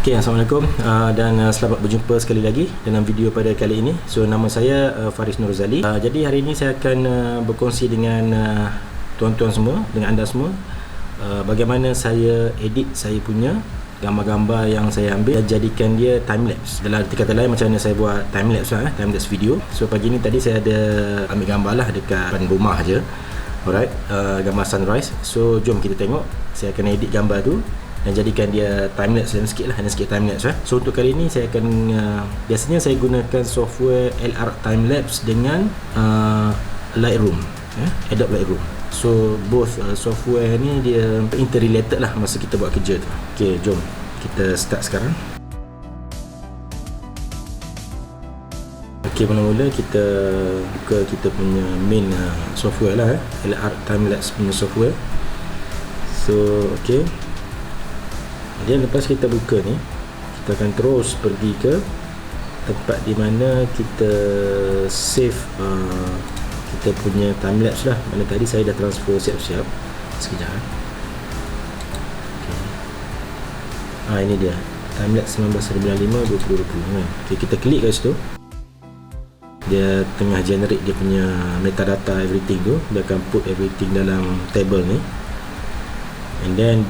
Okay, Assalamualaikum dan selamat berjumpa sekali lagi dalam video pada kali ini. So, nama saya Faris Nurzali. Jadi hari ini saya akan berkongsi dengan tuan-tuan semua, dengan anda semua, bagaimana saya edit saya punya gambar-gambar yang saya ambil dan jadikan dia time-lapse. Dalam arti kata lain, macam mana saya buat time-lapse lah, time-lapse video. So, pagi ni tadi saya ada ambil gambar lah dekat depan rumah je. Alright, gambar sunrise. So, jom kita tengok. Saya akan edit gambar tu dan jadikan dia timelapse dalam sikit lah, hanya sikit timelapse lah. So untuk kali ni saya akan biasanya saya gunakan software LR Timelapse dengan Lightroom, Adobe Lightroom. So both software ni dia interrelated lah masa kita buat kerja tu. Okay, jom kita start sekarang. Okay, mula-mula kita buka kita punya main software lah, LR Timelapse punya software. So okay, dan lepas kita buka ni, kita akan terus pergi ke tempat di mana kita save kita punya timelapse lah. Mana tadi saya dah transfer siap-siap. Sekejap. Okay. Ini dia, timelapse 1995 2020 kan. Okay, kita klik kat situ. Dia tengah generate dia punya metadata everything tu. Dia akan put everything dalam table ni. And then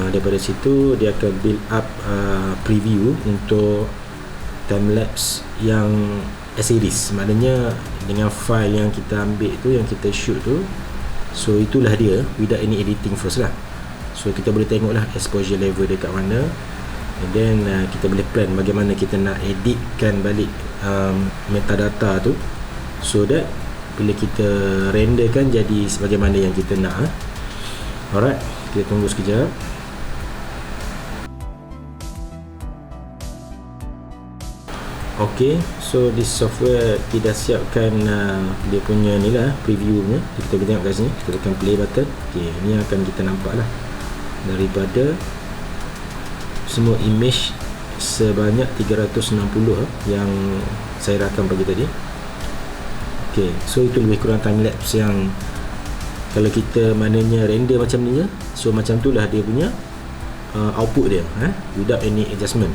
daripada situ dia akan build up preview untuk timelapse yang series. Maknanya dengan file yang kita ambil tu, yang kita shoot tu, so itulah dia without any editing first lah. So kita boleh tengok lah exposure level dia kat mana. And then kita boleh plan bagaimana kita nak editkan balik metadata tu, so that bila kita renderkan jadi sebagaimana yang kita nak. Alright, kita tunggu sekejap. Ok, so this software kita siapkan dia punya ni lah, previewnya. Kita boleh tengok kat sini, kita tekan play button. Ok, ni akan kita nampak lah daripada semua image sebanyak 360 yang saya rakam pagi tadi. Ok, so itu lebih kurang timelapse yang kalau kita maknanya render macam ni je. So macam tu lah dia punya output dia, without any adjustment.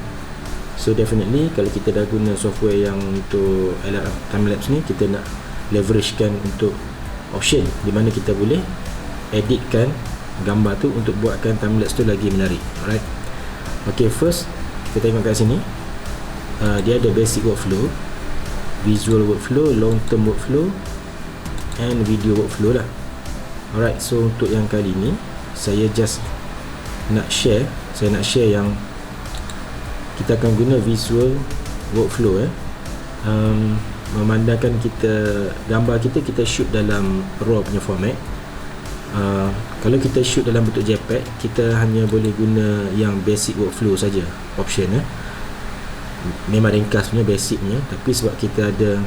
So definitely kalau kita dah guna software yang untuk LR Timelapse ni, kita nak leveragekan untuk option di mana kita boleh editkan gambar tu untuk buatkan timelapse tu lagi menarik. Alright. Okay, first kita tengok kat sini. Dia ada basic workflow, visual workflow, long term workflow and video workflow lah. Alright, so untuk yang kali ni saya just nak share, yang kita akan guna visual workflow memandangkan kita gambar kita shoot dalam raw punya format. Kalau kita shoot dalam bentuk JPEG, kita hanya boleh guna yang basic workflow saja, option memang ringkas punya, basic punya. Tapi sebab kita ada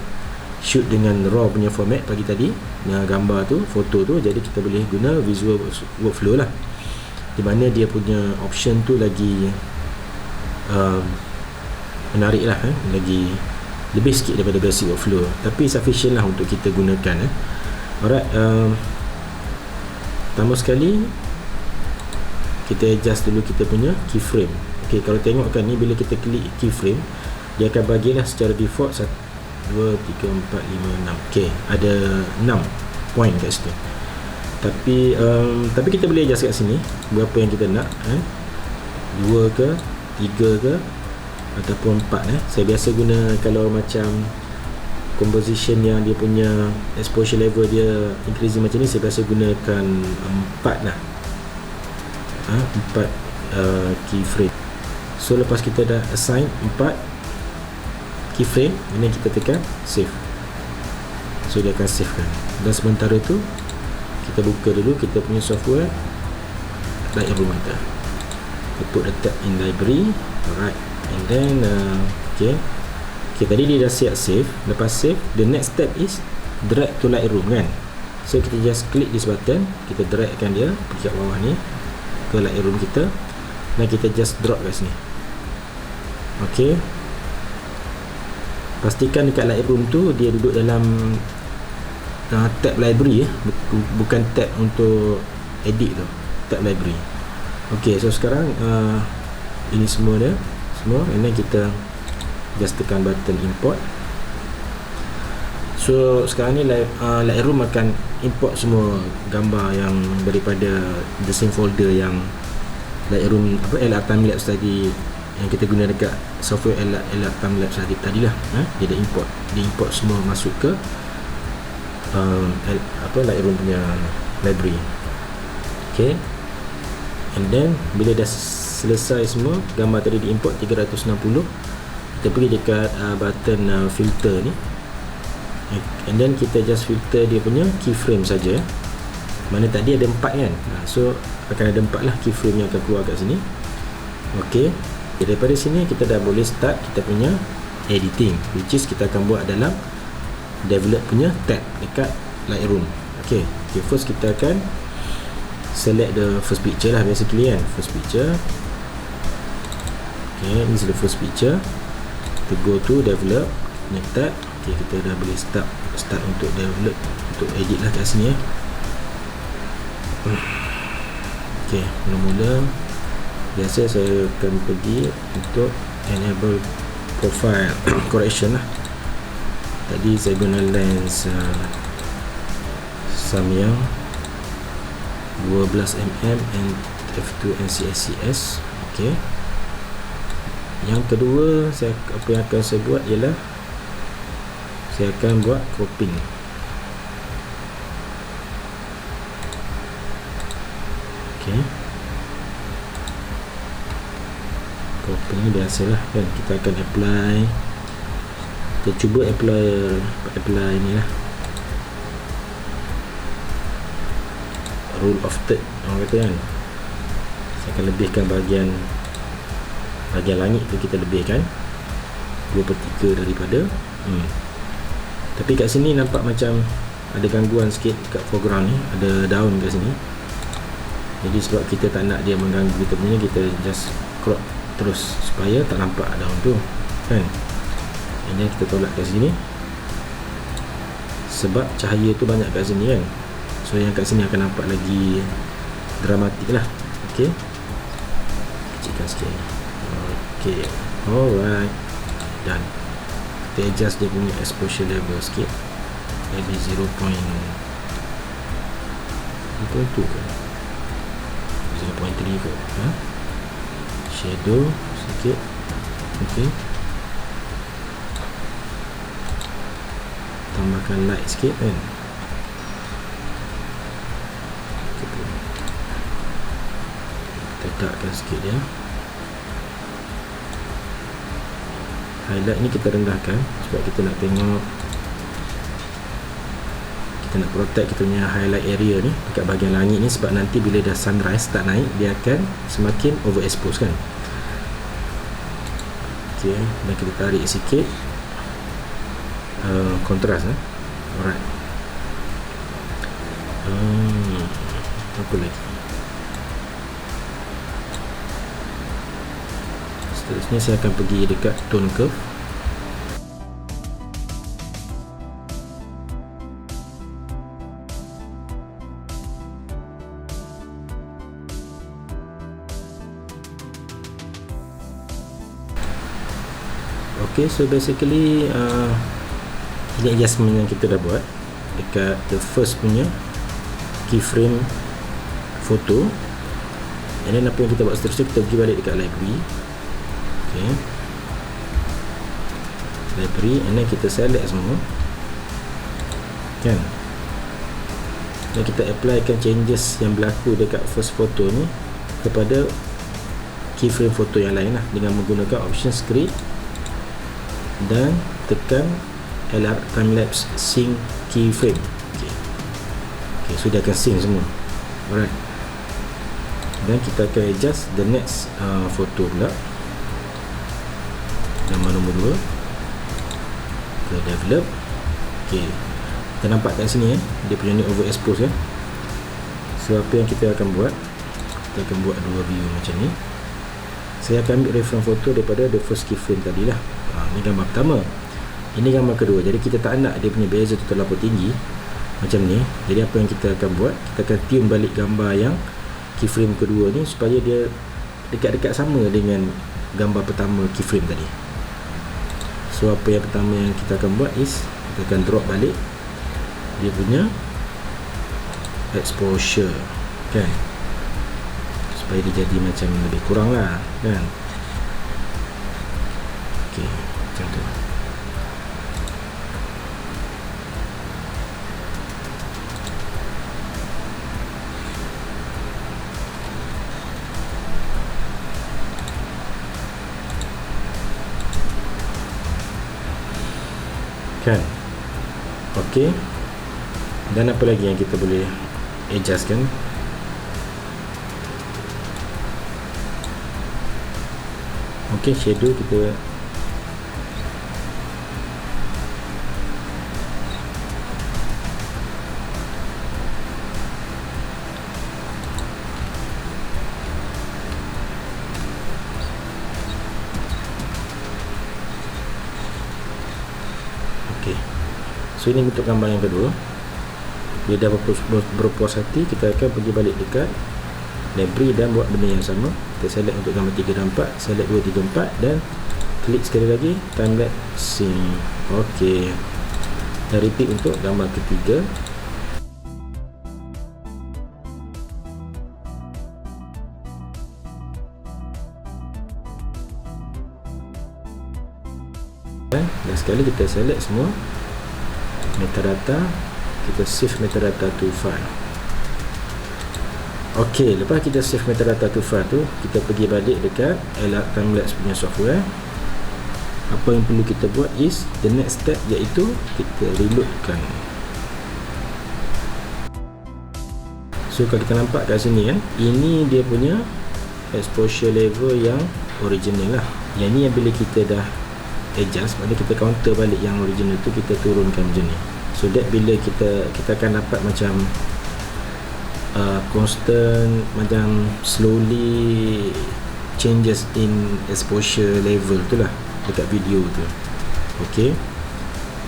shoot dengan raw punya format pagi tadi, gambar tu, foto tu, jadi kita boleh guna visual workflow lah, di mana dia punya option tu lagi menarik lah, lagi lebih sikit daripada basic workflow, tapi sufficient lah untuk kita gunakan. Alright, pertama sekali kita adjust dulu kita punya keyframe. Ok, kalau tengokkan ni, bila kita klik keyframe, dia akan bagilah secara default 1, 2, 3, 4, 5, 6. Ok, ada 6 point kat situ. Tapi kita boleh adjust kat sini berapa yang kita nak, 2 ke, 3 ke, ataupun 4. Saya biasa guna, kalau macam composition yang dia punya exposure level dia increasing macam ni, saya biasa gunakan 4 lah, 4 keyframe. So lepas kita dah assign 4 keyframe, ini kita tekan save. So dia akan save kan. Dan sementara tu kita buka dulu kita punya software Lightroom kita. Kita put the tab in library. Alright, and then okay, tadi dia dah siap save. Lepas save, the next step is drag to Lightroom kan. So kita just click this button, kita dragkan dia pergi kat bawah ni ke Lightroom kita, dan kita just drop kat sini. Okay, pastikan dekat Lightroom tu dia duduk dalam tab library, bukan tab untuk edit tu, tab library. Ok, so sekarang ini semua dia. semua, and then kita just tekan button import. So sekarang ni Lightroom akan import semua gambar yang daripada the same folder yang Lightroom LR Timelapse tadi yang kita guna dekat software LR Timelapse tadi lah. Dia import semua masuk ke Lightroom punya library. Okay, and then bila dah selesai semua gambar tadi diimport 360, kita pergi dekat button filter ni, and then kita just filter dia punya keyframe saja. Mana tadi ada 4 kan, so akan ada 4 lah keyframe yang akan keluar kat sini. Okay, daripada sini kita dah boleh start kita punya editing, which is kita akan buat dalam develop punya tab dekat Lightroom. Okay, first kita akan select the first picture lah, basically kan, first picture. Okay, this is the first picture. Kita go to develop punya tab. Okay, kita dah boleh start untuk develop, untuk edit lah kat sini ya. Okay, mula-mula biasa saya akan pergi untuk enable profile correction lah. Tadi saya guna lens Samyang 12mm and f2 NCSCS. Okay, yang kedua apa yang akan saya buat ialah saya akan buat cropping. Okay, cropping ni biasalah kan, kita akan apply, kita cuba apply ni lah, rule of third orang kata kan. Saya akan lebihkan bahagian langit tu, kita lebihkan 2/3 daripada tapi kat sini nampak macam ada gangguan sikit kat foreground ni, ada daun kat sini. Jadi sebab kita tak nak dia mengganggu kita punya, kita just crop terus supaya tak nampak daun tu kan. Ini kita tolak kat sini sebab cahaya tu banyak kat sini kan, so yang kat sini akan nampak lagi dramatik lah. Okay, kecilkan sikit. Okay, alright, done. Kita adjust dia punya exposure level sikit, maybe 0.2 ke 0.3 ke, shadow sikit. Okay, tambahkan light sikit kan. Tetapkan sikit dia. Highlight ni kita rendahkan sebab kita nak tengok, kita nak protect kita punya highlight area ni dekat bahagian langit ni, sebab nanti bila dah sunrise start naik, dia akan semakin overexpose kan. Okay, dan kita tarik sikit kontras alright. Apa lagi? Seterusnya saya akan pergi dekat tone curve. Okay, so basically ini adjustment yang kita dah buat dekat the first punya keyframe foto. And then apa yang kita buat seterusnya, kita pergi balik dekat library. Okay, library, and then kita select semua kan, dan kita applykan changes yang berlaku dekat first photo ni kepada keyframe foto yang lain lah, dengan menggunakan option script dan tekan LR Timelapse sync keyframe. Okay, so dia akan sync semua. Alright, dan kita akan adjust the next photo pula, gambar nombor 2 ke develop. Okay, kita nampak kat sini dia punya ni overexpose kan. So apa yang kita akan buat, kita akan buat dua view macam ni. Saya akan ambil reference foto daripada the first keyframe tadi lah. Ini gambar pertama, ini gambar kedua. Jadi kita tak nak dia punya beza tu terlalu tinggi macam ni. Jadi apa yang kita akan buat, kita akan tune balik gambar yang keyframe kedua ni supaya dia dekat-dekat sama dengan gambar pertama keyframe tadi. So apa yang pertama yang kita akan buat is kita akan drop balik dia punya exposure, kan, supaya dia jadi macam lebih kurang lah, kan. Ok, macam tu. Kan. Ok. Dan apa lagi yang kita boleh adjust kan? Ok, shadow kita ok. So ini bentuk gambar yang kedua. Bila dah berpuas hati, kita akan pergi balik dekat library dan buat benda yang sama. Kita select untuk gambar 3 dan 4, select 2, 3, 4 dan klik sekali lagi time lapse scene. Ok, dan repeat untuk gambar ketiga. Dan sekali kita select semua metadata, kita save metadata to file. Ok, lepas kita save metadata to file tu, kita pergi balik dekat timelapse punya software. Apa yang perlu kita buat is the next step, iaitu kita reloadkan. So kalau kita nampak kat sini kan, ini dia punya exposure level yang original lah. Yang ni yang bila kita dah adjust, maknanya kita counter balik yang original tu, kita turunkan macam ni. So that bila kita akan dapat macam constant, macam slowly changes in exposure level tu lah dekat video tu. Ok,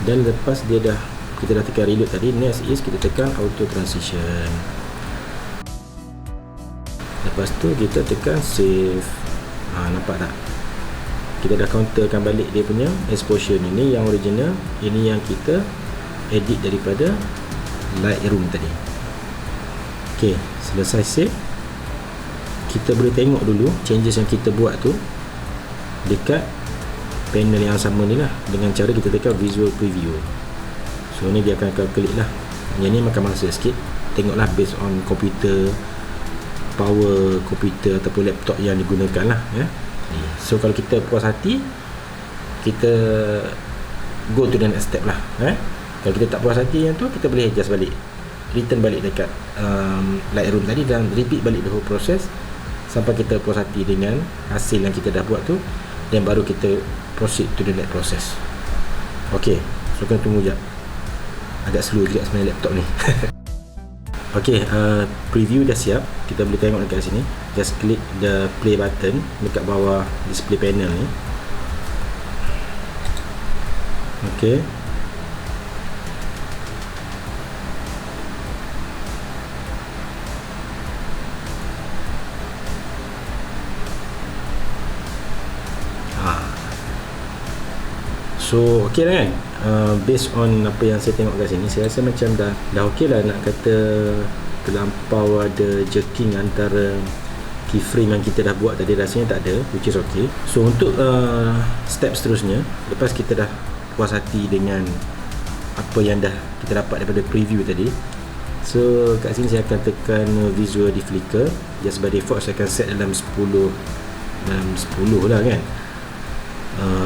dan lepas dia dah, kita dah tekan reload tadi, next is kita tekan auto transition. Lepas tu kita tekan save. Nampak tak? Kita dah counterkan balik dia punya exposure ni. Ni yang original, ini yang kita edit daripada Lightroom tadi. Ok, selesai save, kita boleh tengok dulu changes yang kita buat tu dekat panel yang sama ni lah, dengan cara kita tekan visual preview. So ni dia akan klik lah. Yang ni makan masa sikit, tengoklah based on komputer, power komputer ataupun laptop yang digunakan lah, ya. So kalau kita puas hati, kita go to the next step lah, Kalau kita tak puas hati yang tu, kita boleh adjust balik, return balik dekat Lightroom tadi dan repeat balik the whole process sampai kita puas hati dengan hasil yang kita dah buat tu, dan baru kita proceed to the next process. Ok, so kena tunggu sekejap, agak slow juga sebenarnya laptop ni. Ok, preview dah siap. Kita boleh tengok dekat sini, just click the play button dekat bawah display panel ni. Ok, so ok lah kan. Based on apa yang saya tengok kat sini, saya rasa macam dah ok lah. Nak kata terlampau ada jerking antara keyframe yang kita dah buat tadi, rasanya tak ada, which is ok. So untuk step seterusnya, lepas kita dah puas hati dengan apa yang dah kita dapat daripada preview tadi, so kat sini saya akan tekan visual deflicker. Just by default saya akan set dalam 10 lah kan,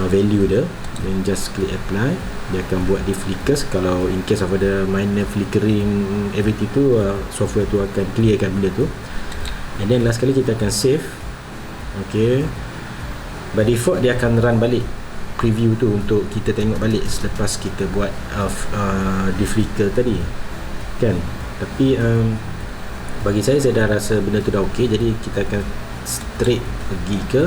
value dia, then just click apply. Dia akan buat deflickers. Kalau in case of ada minor flickering everything tu, software tu akan clearkan benda tu. And then last kali kita akan save. Ok, by default dia akan run balik preview tu untuk kita tengok balik selepas kita buat deflicker tadi kan. Tapi bagi saya dah rasa benda tu dah ok, jadi kita akan straight pergi ke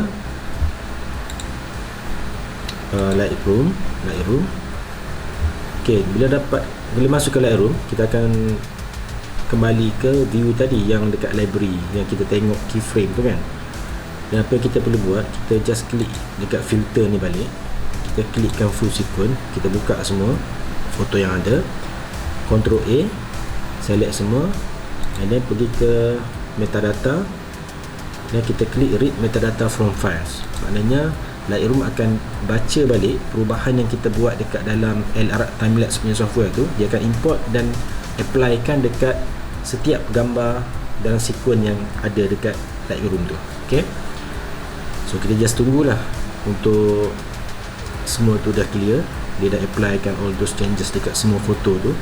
Lightroom. Ok, bila masuk ke Lightroom, kita akan kembali ke view tadi yang dekat library yang kita tengok keyframe tu kan. Dan apa yang kita perlu buat, kita just klik dekat filter ni balik, kita klikkan full sequence, kita buka semua foto yang ada, Ctrl A, select semua, and then pergi ke metadata, dan kita klik read metadata from files. Maknanya Lightroom akan baca balik perubahan yang kita buat dekat dalam LR Timelapse punya software tu. Dia akan import dan applykan dekat setiap gambar dalam sequence yang ada dekat Lightroom tu. Okay, so kita just tunggulah untuk semua tu dah clear. Dia dah applykan all those changes dekat semua foto tu,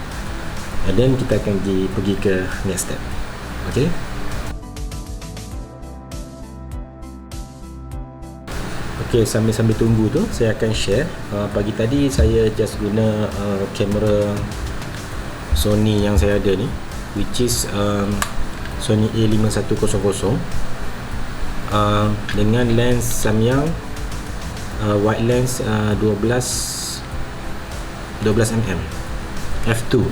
and then kita akan pergi ke next step. Okay, okay, sambil tunggu tu saya akan share. Pagi tadi saya just guna kamera Sony yang saya ada ni, which is Sony A5100 dengan lens Samyang wide lens 12mm f2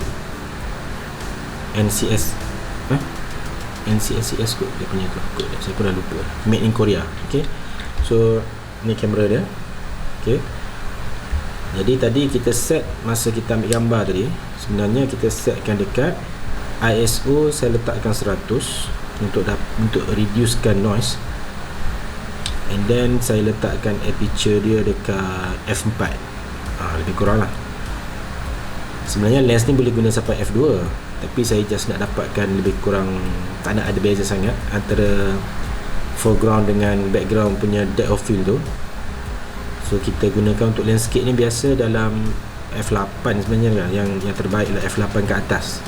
NCSCS kot dia punya tu, saya pun dah lupa, made in Korea. Okay, so ni kamera dia. Okay, jadi tadi kita set masa kita ambil gambar tadi, sebenarnya kita setkan dekat ISO saya letakkan 100 untuk reducekan noise, and then saya letakkan aperture dia dekat f4. Lebih kurang lah. Sebenarnya lens ni boleh guna sampai f2, tapi saya just nak dapatkan lebih kurang, tak nak ada beza sangat antara foreground dengan background punya depth of field tu. So kita gunakan untuk landscape ni biasa dalam f8 sebenarnya lah, yang terbaik lah f8 ke atas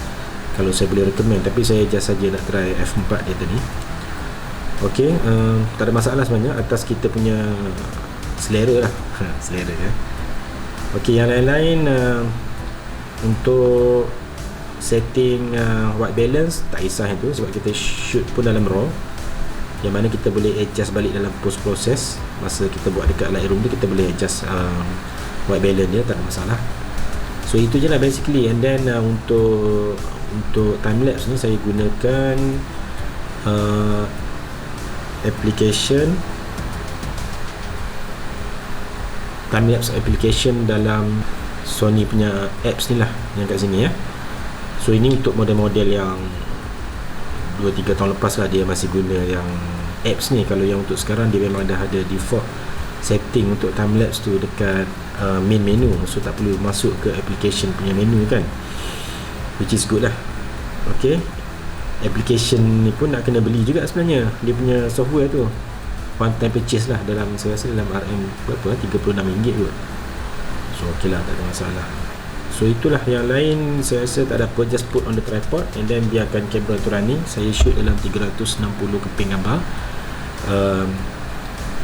kalau saya boleh recommend, tapi saya just saja nak try f4 dia tadi. Ok, tak ada masalah sebenarnya atas kita punya selera lah. Selera ya. Ok, yang lain-lain untuk setting white balance tak kisah itu, sebab kita shoot pun dalam RAW, yang mana kita boleh adjust balik dalam post process. Masa kita buat dekat Lightroom tu, kita boleh adjust white balance dia, tak ada masalah. So itu je lah basically. And then untuk timelapse ni saya gunakan application timelapse application dalam Sony punya apps ni lah, yang kat sini ya. So ini untuk model-model yang 2-3 tahun lepas lah dia masih guna yang apps ni. Kalau yang untuk sekarang dia memang dah ada default setting untuk timelapse tu dekat main menu, so tak perlu masuk ke application punya menu kan, which is good lah. Ok, application ni pun nak kena beli juga sebenarnya, dia punya software tu one time purchase lah, dalam saya rasa dalam RM berapa, RM36 kot. So ok lah, tak ada masalah. So itulah, yang lain saya rasa tak ada apa, just put on the tripod and then biarkan kamera tu running. Saya shoot dalam 360 keping gambar,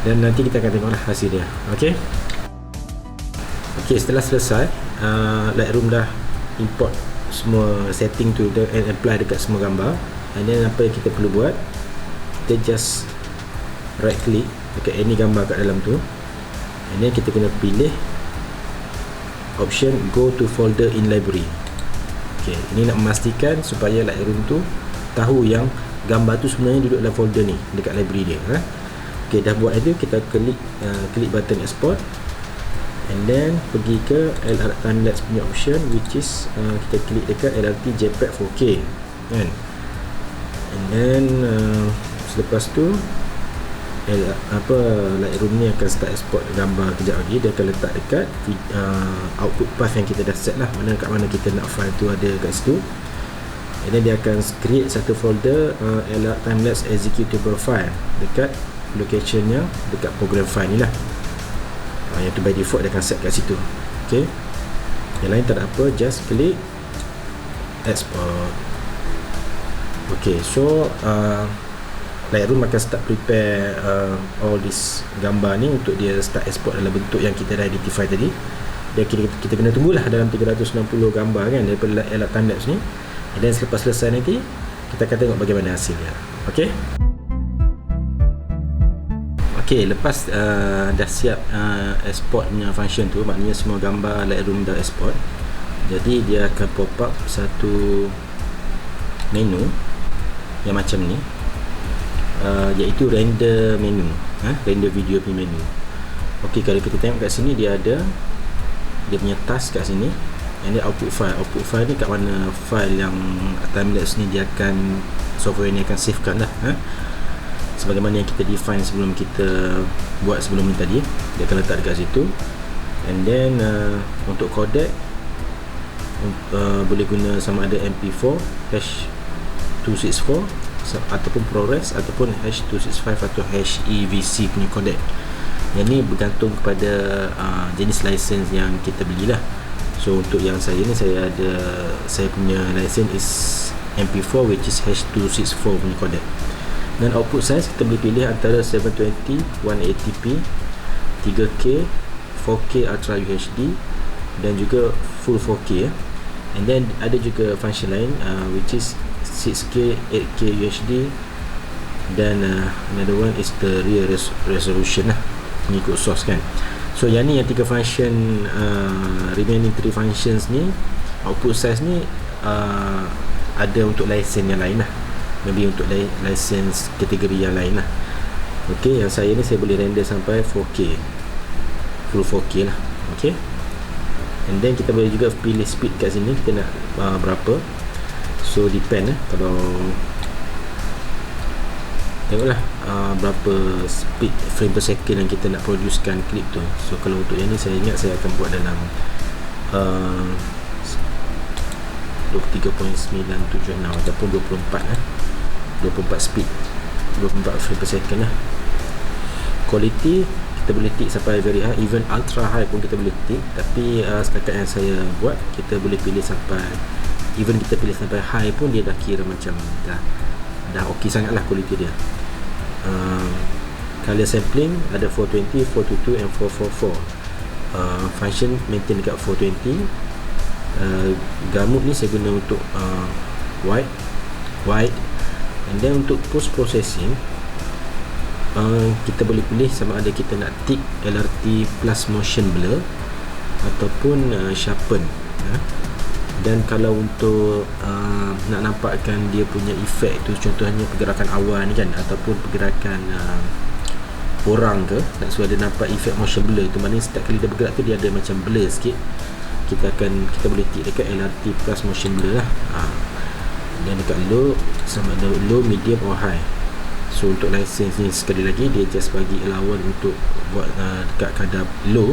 dan nanti kita akan tengoklah hasil dia. Ok, ok, setelah selesai Lightroom dah import semua setting tu and apply dekat semua gambar. And then apa yang kita perlu buat, kita just right click dekat any gambar kat dalam tu, and then kita kena pilih option go to folder in library. Ok, ini nak memastikan supaya Lightroom tu tahu yang gambar tu sebenarnya duduk dalam folder ni dekat library dia. Ok, dah buat itu, kita klik button export, and then pergi ke LR Timelapse punya option, which is kita klik dekat LRT JPEG 4K kan. And then selepas tu Lightroom ni akan start export gambar kejap lagi. Dia akan letak dekat output path yang kita dah set lah, mana kat mana kita nak file tu ada kat situ. And then dia akan create satu folder LR Timelapse executable file dekat locationnya dekat program file ni lah. Yang tu by default dia akan set kat situ. Ok, yang lain tak ada apa, just klik export. Ok, so Lightroom akan start prepare all this gambar ni untuk dia start export dalam bentuk yang kita dah identify tadi. Dan kita kena tunggulah dalam 360 gambar kan daripada LR Timelapse ni. Dan selepas selesai nanti kita akan tengok bagaimana hasilnya. Ok, ok, lepas dah siap export punya function tu, maknanya semua gambar Lightroom dah export. Jadi dia akan pop up satu menu yang macam ni, iaitu render menu. render video punya menu. Okey, kalau kita tengok kat sini dia ada dia punya task kat sini. And then output file ni kat mana file yang timelapse ni dia akan, software ni akan savekan lah, sebagaimana yang kita define sebelum kita buat sebelum ni tadi, dia akan letak dekat situ. And then untuk codec boleh guna sama ada MP4 H264 ataupun ProRes ataupun H265 atau HEVC punya codec. Yang ni bergantung kepada jenis license yang kita belilah. So untuk yang saya ni, saya punya license is MP4 which is H264 punya codec. Dan output size kita boleh pilih antara 720, 180p, 3K, 4K Ultra UHD dan juga full 4K. And then ada juga function lain which is 6K, 8K UHD dan another one is the real resolution lah, mengikut source kan. So yang ni, yang 3 function, remaining 3 functions ni, output size ni ada untuk license yang lain lah, maybe untuk license kategori yang lain lah. Ok, yang saya ni saya boleh render sampai 4K, full 4K lah. Ok, and then kita boleh juga pilih speed kat sini, kita nak berapa. So depend kalau tengoklah berapa speed frame per second yang kita nak producekan klip tu. So kalau untuk yang ni, saya ingat saya akan buat dalam 23.976 ataupun 24 speed, 24 frame per second lah. Quality kita boleh tick sampai very high, even ultra high pun kita boleh tick. Tapi setakat yang saya buat, kita boleh pilih sampai, even kita pilih sampai high pun dia dah kira macam dah ok sangat lah quality dia. Color sampling ada 420, 422 and 444. Function maintain dekat 420. Gamut ni saya guna untuk wide. And then untuk post processing, kita boleh pilih sama ada kita nak tick LRT plus motion blur ataupun sharpen. Dan kalau untuk nak nampakkan dia punya efek tu, contohnya pergerakan awan kan, ataupun pergerakan orang ke, nak suruh dia nampak efek motion blur tu, maknanya setiap kali dia bergerak tu dia ada macam blur sikit, kita boleh tick dekat LRT plus motion blur lah. Dan dekat low, sama ada low, medium or high. So untuk license ni sekali lagi dia just bagi allowance untuk buat dekat kadar low,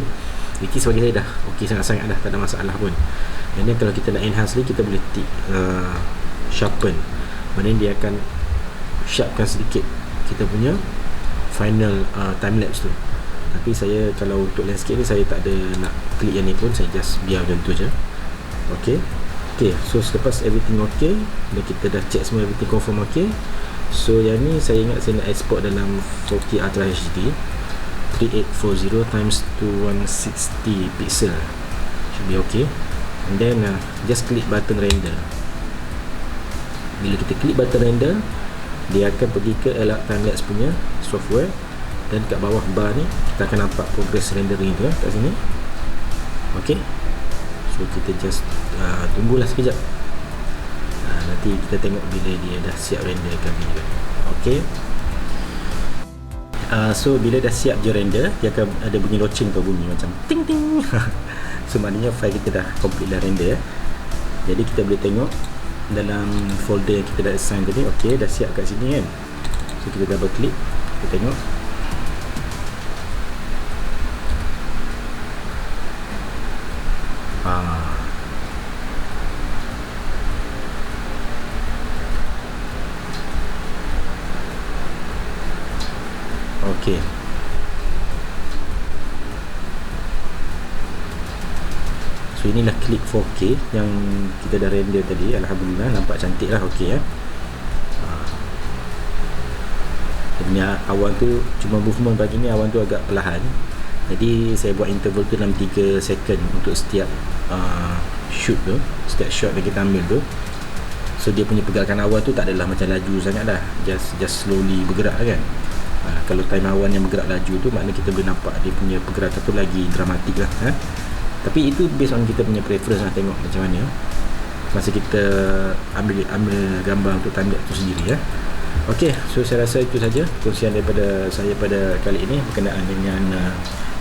which is bagi saya dah ok sangat-sangat dah, tak ada masalah pun. Dan then kalau kita nak enhance lagi, kita boleh tick sharpen, maknanya dia akan sharpkan sedikit kita punya final timelapse tu. Tapi saya kalau untuk landscape ni, saya tak ada nak klik yang ni pun, saya just biar macam tu je. ok, so selepas everything ok dan kita dah check semua everything confirm ok, so yang ni saya ingat saya nak export dalam 4K Ultra HD 3840 times 2160 pixel, should be ok. And then just click button render. Bila kita klik button render, dia akan pergi ke Elap Timelapse punya software, dan kat bawah bar ni kita akan nampak progress rendering tu kat sini. ok, so kita just tunggulah sekejap, nanti kita tengok bila dia dah siap renderkan video. ok, so bila dah siap je render, dia akan ada bunyi loceng atau bunyi macam ting ting. So maknanya file kita dah complete dah render. Jadi kita boleh tengok dalam folder yang kita dah assign tadi, ok, dah siap kat sini kan. So kita double click, kita tengok. ok, so inilah klip 4K yang kita dah render tadi. Alhamdulillah nampak cantik lah. ok ya. Sebenarnya awan tu cuma movement pagi ni, awan tu agak perlahan, jadi saya buat interval tu dalam 3 second untuk setiap shoot tu, setiap shot yang kita ambil tu. So dia punya pergerakan awan tu tak adalah macam laju sangat dah, just slowly bergerak kan. Kalau time awan yang bergerak laju tu, maknanya kita boleh nampak dia punya pergerakan tu lagi dramatik lah. Tapi itu based on kita punya preference lah, tengok macam mana masa kita ambil gambar untuk timelapse tu sendiri ya. Okey, so saya rasa itu saja perkongsian daripada saya pada kali ini berkenaan dengan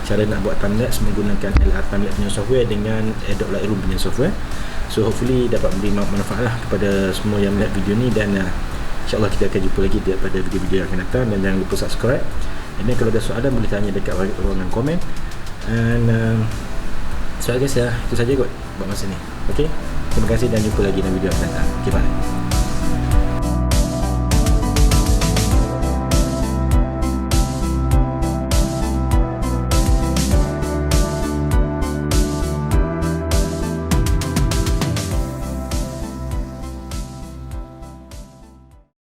cara nak buat timelapse menggunakan LR Timelapse punya software dengan Adobe Lightroom punya software. So hopefully dapat memberi manfaat lah kepada semua yang melihat video ni, dan insyaAllah kita akan jumpa lagi pada video-video yang akan datang. Dan jangan lupa subscribe, dan kalau ada soalan boleh tanya dekat ruangan komen. And so I guess itu saja kot buat masa ni. Okay, terima kasih dan jumpa lagi dalam video yang akan datang. Okay, bye.